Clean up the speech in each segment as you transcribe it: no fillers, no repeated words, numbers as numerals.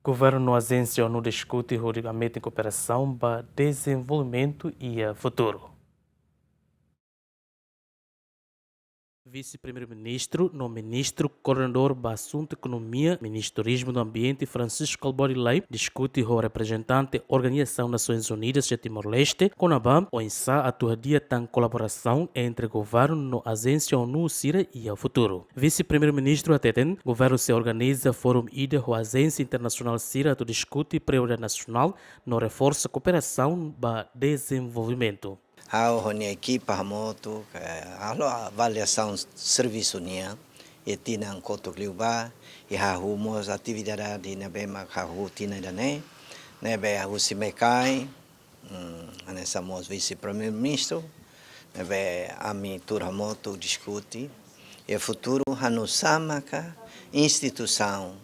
Governu Agénsia ONU diskute hodi hametin kooperasaun para dezenvolvimentu e futuru. Vice-primeiro-ministro, no ministro, coordenador do assunto economia, ministro turismo do ambiente, Francisco Alborilei, discute com o representante da Organização Nações Unidas de Timor-Leste, com a BAM, o ensa a dia tan colaboração entre o governo no Agência ONU Sira e o futuro. Vice-primeiro-ministro ateten, o governo se organiza fórum ida com a Agência Internacional Sira do discute prioridade nacional no reforço cooperação para desenvolvimento. A equipe hamoto a avaliação serviço nia e tina koto kliuba e ha humos atividade na bema ha tina dane nebe a usimekai anessa mos vice primeiro ministro nebe ami turhamoto discute e futuro hanu samaka instituição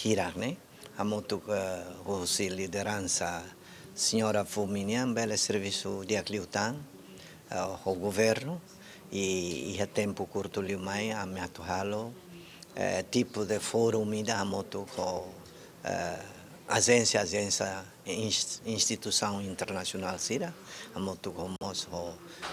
hirarne hamoto hosi liderança senhora Fuminian, belo serviço de acliutan ao governo e a tempo curto liumai a me atualo tipo de fórum da moto com agência instituição internacional sira a moto como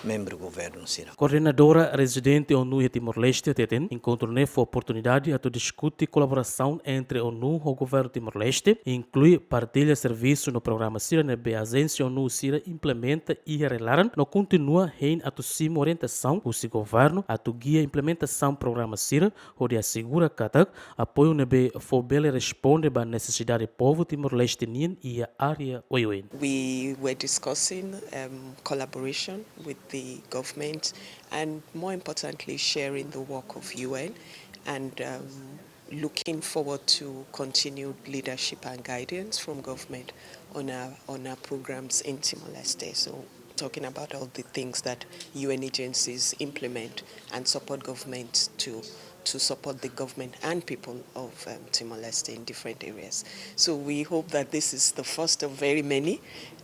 membro do governo sira. Coordenadora residente ONU e Timor-Leste teten encontro nessa oportunidade a discutir colaboração entre ONU e o governo Timor-Leste, inclui partilha serviço no programa Sira nebe a agência ONU Sira implementa e relaram no continua em a cima orientação o governo a guia implementação programa Sira onde assegura que apoio nebe fobele responde à necessidade do povo Timor-Leste e a área oiuen. We were discussing collaboration with the government and more importantly sharing the work of UN and looking forward to continued leadership and guidance from government on our programs in Timor-Leste. So talking about all the things that UN agencies implement and support government to support the government and people of Timor-Leste in different areas. So we hope that this is the first of very many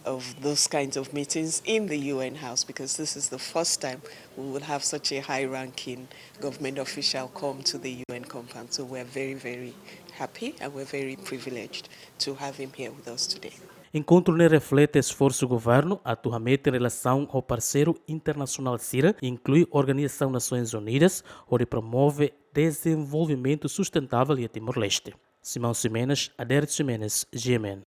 of those kinds of meetings in the UN House, because this is the first time we will have such a high-ranking government official come to the UN compound. So we're very, very happy and we're very privileged to have him here with us today. Encontro ne reflete esforço do governo a hametin em relação ao parceiro internacional Sira, inclui a Organização Nações Unidas, onde promove desenvolvimento sustentável em Timor-Leste. Simão Ximenes, Adérito Ximenes, GMN.